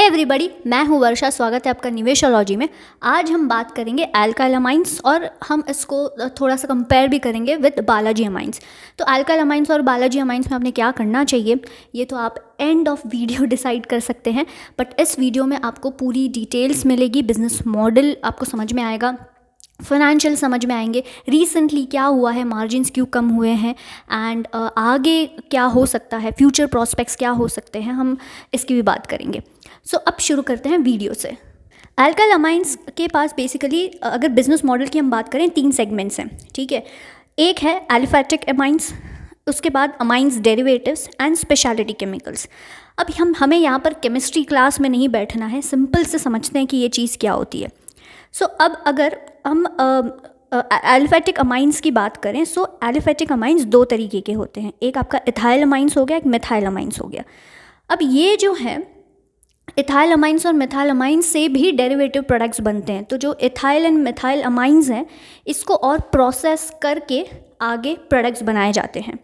Everybody, मैं हूँ वर्षा। स्वागत है आपका निवेशोलॉजी में। आज हम बात करेंगे अल्काइल अमाइंस और हम इसको थोड़ा सा कंपेयर भी करेंगे विद बालाजी अमाइंस। तो अल्काइल अमाइंस और बालाजी अमाइंस में आपने क्या करना चाहिए ये तो आप एंड ऑफ वीडियो डिसाइड कर सकते हैं, बट इस वीडियो में आपको पूरी डिटेल्स मिलेगी, बिजनेस मॉडल आपको समझ में आएगा, फाइनेंशियल समझ में आएंगे, रिसेंटली क्या हुआ है, मार्जिन्स क्यों कम हुए हैं एंड आगे क्या हो सकता है, फ्यूचर प्रॉस्पेक्ट्स क्या हो सकते हैं, हम इसकी भी बात करेंगे। सो अब शुरू करते हैं वीडियो से। अल्काइल अमाइंस के पास बेसिकली अगर बिजनेस मॉडल की हम बात करें 3 सेगमेंट्स हैं, ठीक है। एक है एलिफैटिक अमाइंस, उसके बाद amines derivatives and speciality chemicals. अब हमें यहाँ पर केमिस्ट्री क्लास में नहीं बैठना है, सिंपल से समझते हैं कि ये चीज़ क्या होती है। अब अगर हम एलिफैटिक अमाइंस की बात करें, एलिफैटिक अमाइंस 2 तरीके के होते हैं। एक आपका इथाइल अमाइंस हो गया, एक मिथाइल अमाइंस हो गया। अब ये जो है इथाइल अमाइंस और मिथाइल अमाइंस से भी डेरिवेटिव प्रोडक्ट्स बनते हैं। तो जो इथाइल एंड मिथाइल अमाइंस हैं इसको और प्रोसेस करके आगे प्रोडक्ट्स बनाए जाते हैं,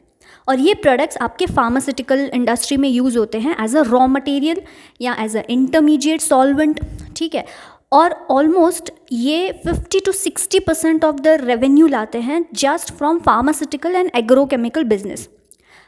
और ये प्रोडक्ट्स आपके फार्मास्यूटिकल इंडस्ट्री में यूज़ होते हैं एज अ रॉ मटेरियल या एज अ इंटरमीडिएट सॉल्वेंट, ठीक है। और ऑलमोस्ट ये 50 to 60% ऑफ द रेवेन्यू लाते हैं just from pharmaceutical and agrochemical business.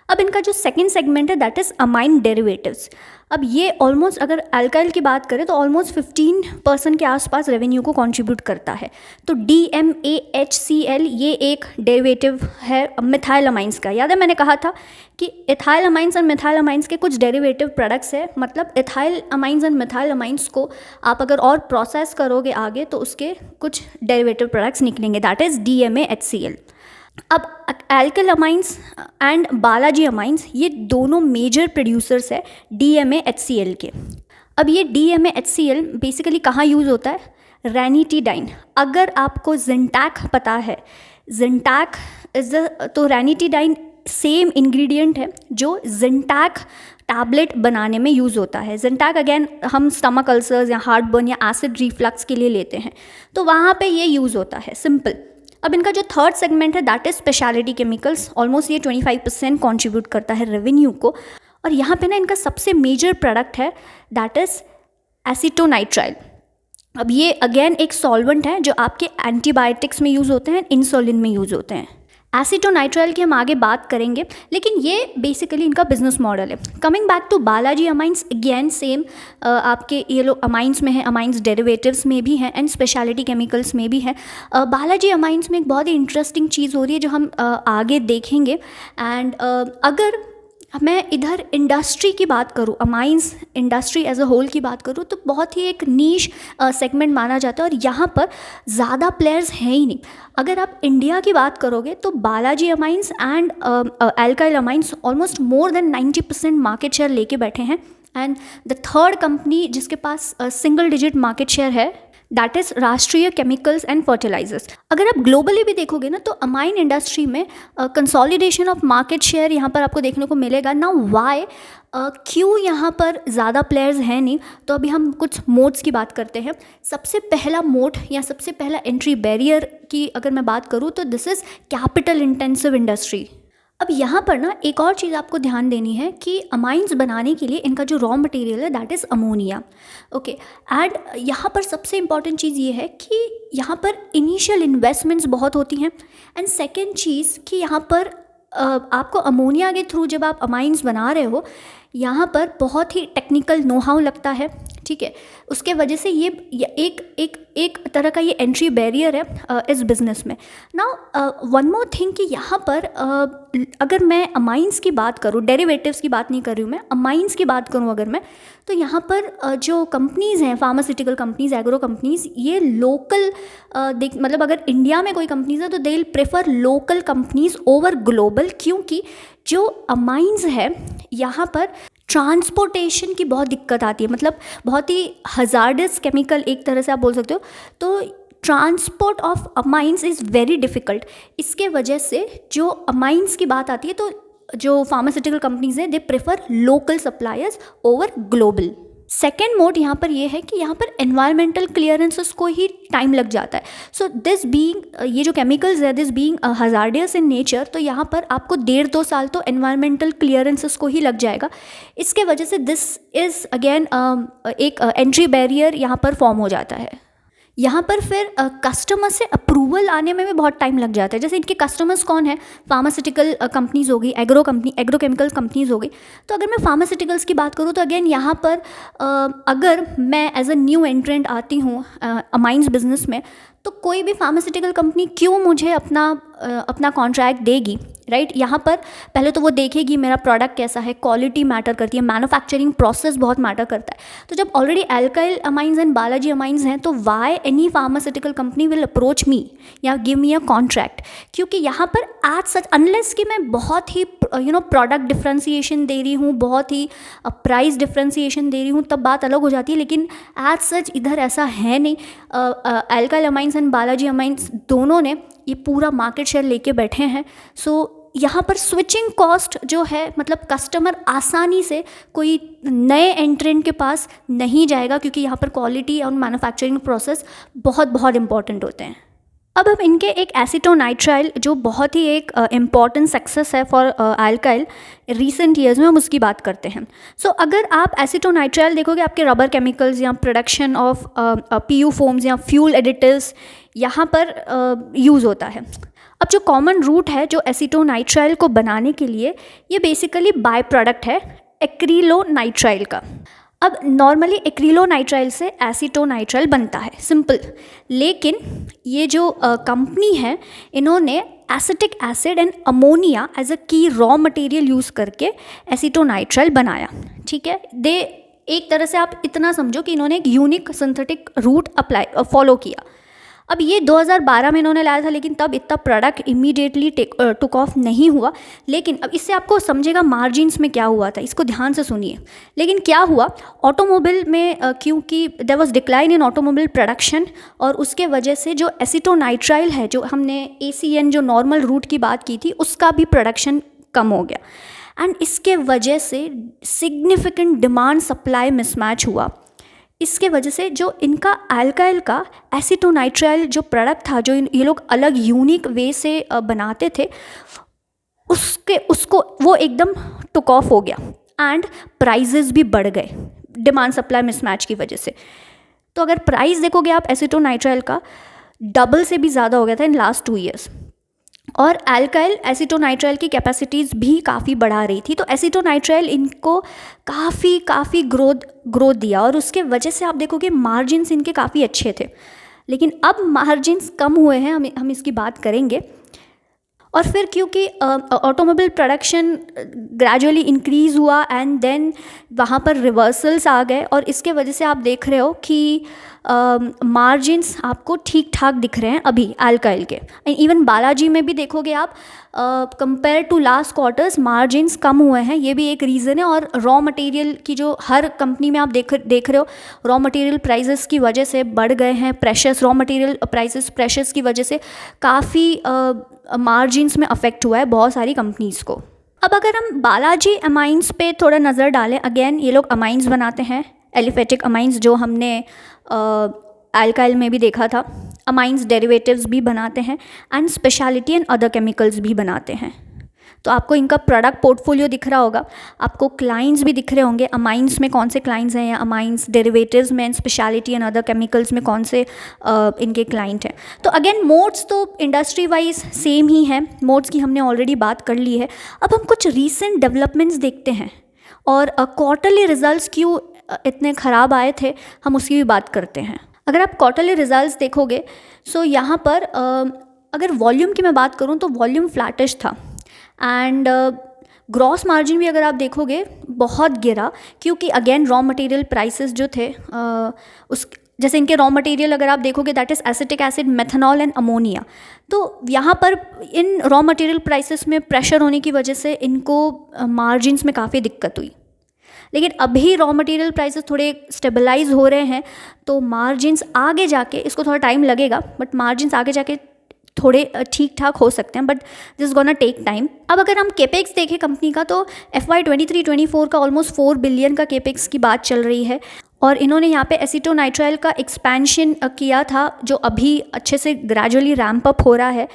अब इनका जो सेकेंड सेगमेंट है दैट इज़ अमाइन डेरिवेटिव्स। अब ये ऑलमोस्ट अगर अल्काइल की बात करें तो ऑलमोस्ट 15% के आसपास रेवेन्यू को कंट्रीब्यूट करता है। तो DMAHCl ये एक डेरिवेटिव है मिथाइल अमाइंस का। याद है मैंने कहा था कि इथाइल अमाइंस और मिथाइल अमाइंस के कुछ डेरिवेटिव प्रोडक्ट्स है, मतलब ethyl amines and methyl amines को आप अगर और प्रोसेस करोगे आगे तो उसके कुछ डेरिवेटिव प्रोडक्ट्स निकलेंगे, दैट इज़ DMAHCl। अब alkyl Amines and Balaji amines ये दोनों मेजर प्रोड्यूसर्स है DMAHCl के। अब ये DMAHCl बेसिकली कहाँ यूज़ होता है? रैनिटीडाइन। अगर आपको जिंटैक पता है, जिंटैक इज तो रैनिटीडाइन सेम इंग्रेडिएंट है जो जिंटैक टैबलेट बनाने में यूज़ होता है। जिंटैक अगेन हम स्टमक अल्सर्स या हार्ट बर्न या एसिड रिफ्लक्स के लिए लेते हैं, तो वहाँ पे ये यूज़ होता है, सिंपल। अब इनका जो थर्ड सेगमेंट है that is speciality chemicals. Almost ये 25% कॉन्ट्रीब्यूट करता है रेवेन्यू को, और यहाँ पे ना इनका सबसे मेजर प्रोडक्ट है दैट इज़ एसीटोनाइट्राइल। अब ये अगेन एक सॉल्वेंट है जो आपके एंटीबायोटिक्स में यूज़ होते हैं, इंसुलिन में यूज़ होते हैं। एसीटोनाइट्राइल की हम आगे बात करेंगे, लेकिन ये बेसिकली इनका बिजनेस मॉडल है। Coming back to Balaji Amines, again same आपके ये लोग अमाइंस में है, अमाइंस डेरिवेटिव्स में भी हैं एंड स्पेशलिटी केमिकल्स में भी हैं। बालाजी अमाइंस में एक बहुत ही इंटरेस्टिंग चीज़ हो रही है जो हम आगे देखेंगे। एंड अगर मैं इधर इंडस्ट्री की बात करूँ, amines industry as a whole की बात करूँ, तो बहुत ही एक नीश सेगमेंट माना जाता है और यहाँ पर ज़्यादा प्लेयर्स हैं ही नहीं। अगर आप इंडिया की बात करोगे तो Balaji amines and alkyl amines almost more than 90% market share लेके बैठे हैं। एंड द थर्ड कंपनी जिसके पास सिंगल डिजिट मार्केट शेयर है दैट इज़ राष्ट्रीय केमिकल्स एंड फर्टिलाइजर्स। अगर आप ग्लोबली भी देखोगे ना तो अमाइन इंडस्ट्री में कंसोलिडेशन ऑफ मार्केट शेयर यहाँ पर आपको देखने को मिलेगा। नाउ वाई, क्यों यहाँ पर ज़्यादा प्लेयर्स हैं नहीं, तो अभी हम कुछ मोड्स की बात करते हैं। सबसे पहला मोड या सबसे पहला एंट्री बैरियर की अगर मैं बात करूँ तो this is capital intensive industry. अब यहाँ पर ना एक और चीज़ आपको ध्यान देनी है कि अमाइंस बनाने के लिए इनका जो रॉ मटेरियल है that is ammonia, okay. And यहाँ पर सबसे इम्पॉर्टेंट चीज़ ये है कि यहाँ पर इनिशियल इन्वेस्टमेंट्स बहुत होती हैं, एंड सेकेंड चीज़ कि यहाँ पर आपको अमोनिया के थ्रू जब आप अमाइंस बना रहे हो यहाँ पर बहुत ही टेक्निकल नो हाउ लगता है, ठीक है। उसके वजह से ये एक तरह का ये एंट्री बैरियर है इस बिज़नेस में। नाउ वन मोर थिंग कि यहाँ पर अगर मैं अमाइंस की बात करूँ, डेरिवेटिव्स की बात नहीं कर रही हूँ मैं, अमाइंस की बात करूँ अगर मैं, तो यहाँ पर जो कंपनीज़ हैं, फार्मास्यूटिकल कंपनीज़, एग्रो कंपनीज़, ये लोकल मतलब अगर इंडिया में कोई कंपनीज़ है तो they will prefer local companies over global, क्योंकि जो अमाइंस है यहाँ पर ट्रांसपोर्टेशन की बहुत दिक्कत आती है, मतलब बहुत ही हजार्डस केमिकल एक तरह से आप बोल सकते हो। तो transport of amines is very difficult. इसके वजह से जो अमाइंस की बात आती है तो जो फार्मास्यूटिकल कंपनीज हैं they prefer local suppliers over global. Second mode यहाँ पर ये है कि यहाँ पर एनवायरमेंटल क्लियरेंसेस को ही टाइम लग जाता है। सो दिस बीइंग, ये जो केमिकल्स है, this being hazardous in nature, तो यहाँ पर आपको 1.5-2 साल तो एनवायरमेंटल क्लियरेंसेस को ही लग जाएगा। इसके वजह से दिस इज़ अगेन एक एंट्री बैरियर यहाँ पर फॉर्म हो जाता है। यहाँ पर फिर कस्टमर से अप्रूवल आने में भी बहुत टाइम लग जाता है। जैसे इनके कस्टमर्स कौन है, फार्मास्यूटिकल कंपनीज़ हो गई, एग्रोकेमिकल कंपनीज़ हो गई। तो अगर मैं फार्मास्यूटिकल्स की बात करूँ तो अगेन यहाँ पर अगर मैं एज अ न्यू एंट्रेंट आती हूँ अमाइंस बिजनेस में, तो कोई भी फार्मास्यूटिकल कंपनी क्यों मुझे अपना कॉन्ट्रैक्ट देगी, राइट। यहाँ पर पहले तो वो देखेगी मेरा प्रोडक्ट कैसा है, क्वालिटी मैटर करती है, मैन्युफैक्चरिंग प्रोसेस बहुत मैटर करता है। तो जब ऑलरेडी अल्काइल अमाइंस एंड बालाजी अमाइंस हैं, तो why any pharmaceutical company will approach me या गिव मी अ कॉन्ट्रैक्ट? क्योंकि यहाँ पर एज सच, अनलेस कि मैं बहुत ही प्रोडक्ट डिफ्रेंसिएशन दे रही हूँ, बहुत ही प्राइस डिफ्रेंसिएशन दे रही हूँ, तब बात अलग हो जाती है। लेकिन एज सच इधर ऐसा है नहीं। Alkyl Amines and Balaji amines दोनों ने ये पूरा मार्केट शेयर लेके बैठे हैं। सो यहाँ पर स्विचिंग कॉस्ट जो है, मतलब कस्टमर आसानी से कोई नए एंट्रेंट के पास नहीं जाएगा, क्योंकि यहाँ पर क्वालिटी और मैन्युफैक्चरिंग प्रोसेस बहुत बहुत इंपॉर्टेंट होते हैं। अब हम इनके एक एसीटोनाइट्राइल, जो बहुत ही एक इम्पॉर्टेंट सक्सेस है फॉर अल्काइल रीसेंट ईयर्स में, हम उसकी बात करते हैं। सो अगर आप एसीटोनाइट्राइल देखोगे, आपके रबर केमिकल्स या प्रोडक्शन ऑफ पीयू फोम्स या फ्यूल एडिटिव्स यहाँ पर यूज़ होता है। अब जो कॉमन रूट है जो एसीटोनाइट्राइल को बनाने के लिए, ये बेसिकली बाय प्रोडक्ट है एक्रिलोनाइट्राइल का। अब नॉर्मली एक्रिलोनाइट्राइल से एसीटोनाइट्राइल बनता है, सिंपल। लेकिन ये जो कंपनी है, इन्होंने acetic acid and ammonia as a key raw material use करके एसीटोनाइट्राइल बनाया, ठीक है। एक तरह से आप इतना समझो कि इन्होंने एक यूनिक सिंथेटिक रूट फॉलो किया। अब ये 2012 में इन्होंने लाया था, लेकिन तब इतना प्रोडक्ट इमीडिएटली टुक ऑफ नहीं हुआ। लेकिन अब इससे आपको समझेगा मार्जिन्स में क्या हुआ था, इसको ध्यान से सुनिए। लेकिन क्या हुआ, ऑटोमोबाइल में क्योंकि there was decline in automobile production, और उसके वजह से जो एसीटोनाइट्राइल है, जो हमने ACN जो नॉर्मल रूट की बात की थी, उसका भी प्रोडक्शन कम हो गया। एंड इसके वजह से सिग्निफिकेंट डिमांड सप्लाई मिसमैच हुआ। इसके वजह से जो इनका अल्काइल का एसीटोनाइट्राइल जो प्रोडक्ट था, जो ये लोग अलग यूनिक वे से बनाते थे, उसको वो एकदम टुक ऑफ हो गया एंड प्राइजेस भी बढ़ गए डिमांड सप्लाई मिसमैच की वजह से। तो अगर प्राइस देखोगे आप एसीटोनाइट्राइल का, डबल से भी ज़्यादा हो गया था इन लास्ट 2 ईयर्स। और अल्काइल एसीटोनाइट्राइल की कैपेसिटीज़ भी काफ़ी बढ़ा रही थी। तो एसीटोनाइट्राइल इनको काफ़ी ग्रोथ दिया, और उसके वजह से आप देखोगे मार्जिन्स इनके काफ़ी अच्छे थे। लेकिन अब मार्जिन्स कम हुए हैं, हम इसकी बात करेंगे। और फिर क्योंकि ऑटोमोबाइल प्रोडक्शन ग्रेजुअली इंक्रीज़ हुआ एंड देन वहाँ पर रिवर्सल्स आ गए, और इसके वजह से आप देख रहे हो कि मार्जिन्स आपको ठीक ठाक दिख रहे हैं अभी अल्काइल के। इवन बालाजी में भी देखोगे आप, compare to last quarters margins कम हुए हैं, ये भी एक रीज़न है। और रॉ मटेरियल की जो हर कंपनी में आप देख रहे हो, रॉ मटेरियल प्राइसेस की वजह से बढ़ गए हैं, pressures, raw material prices pressures की वजह से काफ़ी मार्जिन्स में अफेक्ट हुआ है बहुत सारी कंपनीज़ को। अब अगर हम बालाजी अमाइंस पे थोड़ा नज़र डालें, अगेन ये लोग अमाइंस बनाते हैं, एलिफेटिक अमाइंस जो हमने अल्काइल में भी देखा था। अमाइंस डेरिवेटिव्स भी बनाते हैं and speciality and other chemicals भी बनाते हैं। तो आपको इनका प्रोडक्ट पोर्टफोलियो दिख रहा होगा, आपको क्लाइंट्स भी दिख रहे होंगे, अमाइंस में कौन से क्लाइंट्स हैं, या अमाइंस डेरिवेटिव्स में and speciality and other chemicals में कौन से इनके क्लाइंट हैं। तो अगेन मोड्स तो इंडस्ट्री वाइज सेम ही है, मोड्स की हमने ऑलरेडी बात कर ली है। अब हम कुछ रीसेंट डेवलपमेंट्स देखते हैं, और क्वार्टरली रिजल्ट्स क्यों इतने ख़राब आए थे, हम उसकी भी बात करते हैं। अगर आप क्वार्टरली रिजल्ट्स देखोगे, सो यहाँ पर अगर वॉल्यूम की मैं बात करूँ तो वॉल्यूम फ्लैटिश था, एंड ग्रॉस मार्जिन भी अगर आप देखोगे बहुत गिरा, क्योंकि अगेन रॉ मटेरियल प्राइसेस जो थे जैसे इनके रॉ मटेरियल अगर आप देखोगे, that is acetic acid, methanol and ammonia. तो यहाँ पर इन रॉ मटेरियल प्राइसेस में प्रेशर होने की वजह से इनको मार्जिन्स में काफ़ी दिक्कत हुई। लेकिन अभी रॉ मटेरियल प्राइसेस थोड़े स्टेबलाइज हो रहे हैं, तो मार्जिन्स आगे जाके, इसको थोड़ा टाइम लगेगा, बट मार्जिन्स आगे जाके थोड़े ठीक ठाक हो सकते हैं, but this gonna take time. अब अगर हम केपेक्स देखें कंपनी का, तो FY 23-24 का ऑलमोस्ट 4 बिलियन का केपेक्स की बात चल रही है, और इन्होंने यहाँ पे एसीटोनाइट्राइल का एक्सपेंशन किया था, जो अभी अच्छे से ग्रेजुअली रैम्प अप हो रहा है।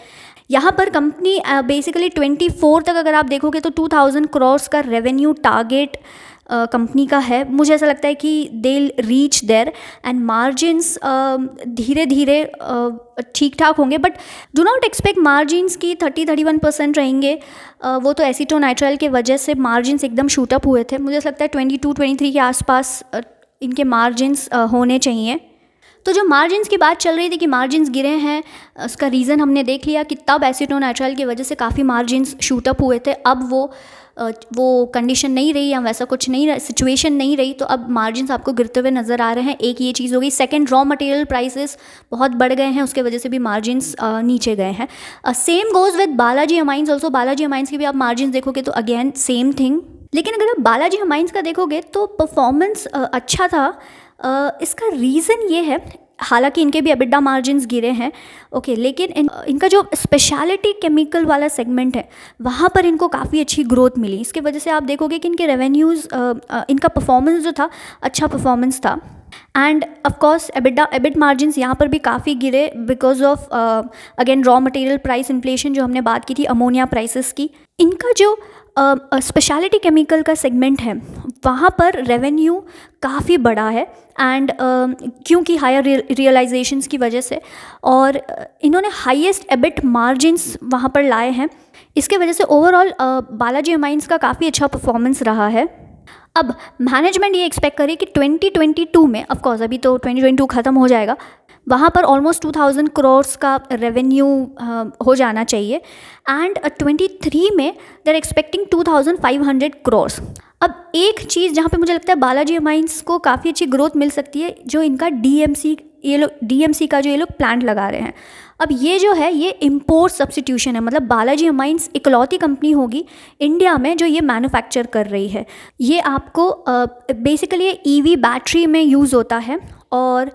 यहाँ पर कंपनी बेसिकली 24 तक अगर आप देखोगे तो 2000 करोड़ का रेवेन्यू टारगेट कंपनी का है। मुझे ऐसा लगता है कि they reach there, and margins धीरे धीरे ठीक ठाक होंगे, but do not expect margins की 30-31% रहेंगे। वो तो एसीटोनाइट्राइल के वजह से मार्जिन्स एकदम शूट अप हुए थे। मुझे ऐसा लगता है 22-23 के आसपास इनके मार्जिन्स होने चाहिए। तो जो मार्जिन्स की बात चल रही थी कि मार्जिन्स गिरे हैं, उसका रीज़न हमने देख लिया कि तब एसीटोनाइट्राइल की वजह से काफ़ी मार्जिन्स शूट अप हुए थे। अब वो कंडीशन नहीं रही, या वैसा कुछ नहीं रहा, सिचुएशन नहीं रही, तो अब मार्जिन्स आपको गिरते हुए नज़र आ रहे हैं। एक ये चीज़ हो गई। सेकंड, रॉ मटेरियल प्राइसेस बहुत बढ़ गए हैं, उसके वजह से भी मार्जिन्स नीचे गए हैं। Same goes with Balaji amines also. Balaji amines की भी आप मार्जिन्स देखोगे तो अगेन सेम थिंग। लेकिन अगर आप बालाजी अमाइंस का देखोगे तो परफॉर्मेंस अच्छा था। इसका रीज़न ये है, हालांकि इनके भी एबिटा मार्जिन्स गिरे हैं, ओके, लेकिन इनका जो स्पेशलिटी केमिकल वाला सेगमेंट है वहाँ पर इनको काफ़ी अच्छी ग्रोथ मिली। इसके वजह से आप देखोगे कि इनके रेवेन्यूज़, इनका परफॉर्मेंस जो था अच्छा परफॉर्मेंस था। एंड ऑफकोर्स एबिट मार्जिन्स यहाँ पर भी काफ़ी गिरे because of again raw material price inflation, जो हमने बात की थी अमोनिया प्राइसेस की। इनका जो स्पेशलिटी केमिकल का सेगमेंट है वहाँ पर रेवेन्यू काफ़ी बड़ा है, एंड क्योंकि हायर रियलाइजेशंस की वजह से, और इन्होंने हाईएस्ट एबिट मार्जिन्स वहाँ पर लाए हैं। इसके वजह से ओवरऑल बालाजी अमाइंस का काफ़ी अच्छा परफॉर्मेंस रहा है। अब मैनेजमेंट ये एक्सपेक्ट करे कि 2022 में, ऑफकोर्स अभी तो 2022 ख़त्म हो जाएगा, वहाँ पर ऑलमोस्ट 2000 करोड़ का रेवेन्यू हो जाना चाहिए, एंड 23 में दे आर एक्सपेक्टिंग 2500 करोड़। अब एक चीज़ जहाँ पे मुझे लगता है बालाजी अमाइंस को काफ़ी अच्छी ग्रोथ मिल सकती है, जो इनका DMC का जो ये लोग प्लांट लगा रहे हैं। अब ये जो है ये इम्पोर्ट सब्सटीट्यूशन है, मतलब बालाजी अमाइंस इकलौती कंपनी होगी इंडिया में जो ये मैन्युफैक्चर कर रही है। ये आपको बेसिकली EV बैटरी में यूज़ होता है, और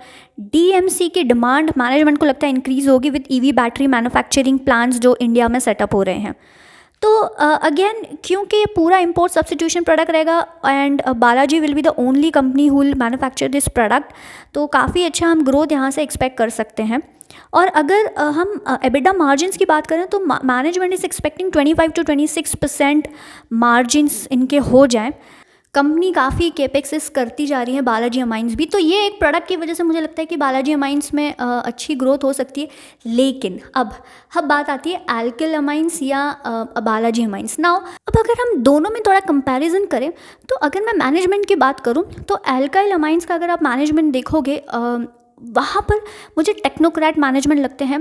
DMC की डिमांड मैनेजमेंट को लगता है इंक्रीज़ होगी with EV battery manufacturing plants जो इंडिया में सेटअप हो रहे हैं। तो अगेन क्योंकि ये पूरा इम्पोर्ट सब्सटीट्यूशन प्रोडक्ट रहेगा, and Balaji will be the only company who will manufacture this product, तो काफ़ी अच्छा हम ग्रोथ यहाँ से एक्सपेक्ट कर सकते हैं। और अगर हम एबिटा मार्जिन्स की बात करें तो मैनेजमेंट इज़ एक्सपेक्टिंग 25-26% मार्जिन्स इनके हो जाएं। कंपनी काफ़ी केपेक्सेस करती जा रही है, बालाजी अमाइंस भी, तो ये एक प्रोडक्ट की वजह से मुझे लगता है कि बालाजी अमाइंस में अच्छी ग्रोथ हो सकती है। लेकिन अब बात आती है एल्किल अमाइंस या बालाजी अमाइंस। नाउ अब अगर हम दोनों में थोड़ा कंपैरिजन करें, तो अगर मैं मैनेजमेंट की बात करूं तो एल्काइल अमाइंस का अगर आप मैनेजमेंट देखोगे, वहाँ पर मुझे टेक्नोक्रेट मैनेजमेंट लगते हैं,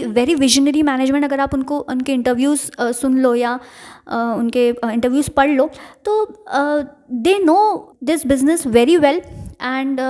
वेरी विजनरी मैनेजमेंट। अगर आप उनके इंटरव्यूज़ सुन लो या उनके इंटरव्यूज़ पढ़ लो, तो they know this business very well. And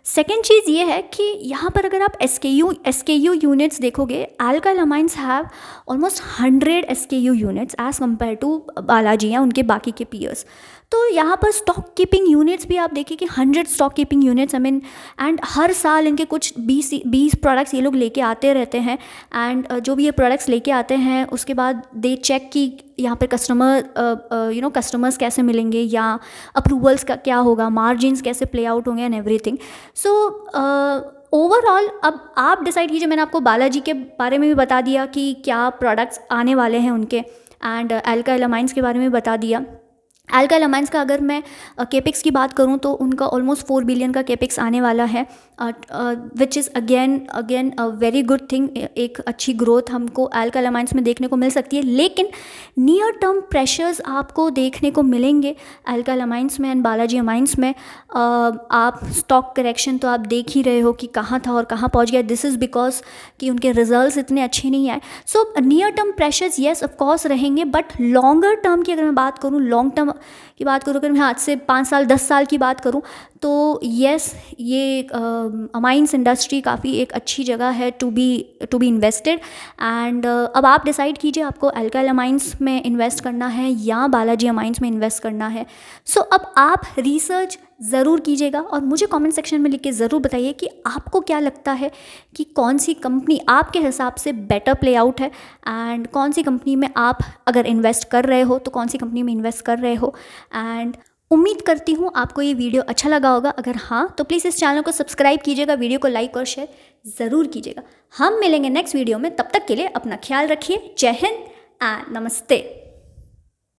second चीज़ ये है कि यहाँ पर अगर आप SKU यूनिट्स देखोगे, alkyl amines have almost 100 SKU units as compare to Balaji या उनके बाकी के पीयर्स। तो यहाँ पर स्टॉक कीपिंग यूनिट्स भी आप देखिए कि 100 stock keeping units, I mean, and हर साल इनके कुछ 20 प्रोडक्ट्स ये लोग लेके आते रहते हैं। एंड जो भी ये प्रोडक्ट्स लेके आते हैं उसके बाद दे चेक कि यहाँ पर कस्टमर्स कैसे मिलेंगे या अप्रूवल्स का क्या होगा, मार्जिन्स कैसे प्ले आउट होंगे एंड एवरीथिंग। सो ओवरऑल अब आप डिसाइड कीजिए। मैंने आपको बालाजी के बारे में भी बता दिया कि क्या प्रोडक्ट्स आने वाले हैं उनके, एंड एल्काइल अमाइंस के बारे में बता दिया। एल्काइल अमाइंस का अगर मैं केपेक्स की बात करूं तो उनका ऑलमोस्ट 4 बिलियन का केपेक्स आने वाला है, which is again a very good thing. एक अच्छी ग्रोथ हमको एल्काइल अमाइंस में देखने को मिल सकती है, लेकिन नियर टर्म प्रेशर्स आपको देखने को मिलेंगे एल्काइल अमाइंस में एंड बालाजी अमाइंस में। आप स्टॉक करेक्शन तो आप देख ही रहे हो कि कहाँ था और कहाँ पहुँच गया। दिस इज़ बिकॉज कि उनके रिजल्ट्स इतने अच्छे नहीं आए। So near term pressures yes of course रहेंगे, बट लॉन्गर टर्म की अगर मैं बात करूँ, लॉन्ग टर्म की बात करूँ, अगर मैं आज से 5 साल 10 साल की बात करूँ, तो येस, ये अमाइंस इंडस्ट्री काफ़ी एक अच्छी जगह है टू बी इन्वेस्टेड। एंड अब आप डिसाइड कीजिए आपको अल्काइल अमाइंस में इन्वेस्ट करना है या बालाजी अमाइंस में इन्वेस्ट करना है। सो अब आप रिसर्च ज़रूर कीजिएगा और मुझे कमेंट सेक्शन में लिख के ज़रूर बताइए कि आपको क्या लगता है कि कौन सी कंपनी आपके हिसाब से बेटर प्ले आउट है, एंड कौन सी कंपनी में आप अगर इन्वेस्ट कर रहे हो तो कौन सी कंपनी में इन्वेस्ट कर रहे हो। एंड उम्मीद करती हूँ आपको ये वीडियो अच्छा लगा होगा। अगर हाँ तो प्लीज़ इस चैनल को सब्सक्राइब कीजिएगा, वीडियो को लाइक और शेयर ज़रूर कीजिएगा। हम मिलेंगे नेक्स्ट वीडियो में, तब तक के लिए अपना ख्याल रखिए। जय हिंद एंड नमस्ते।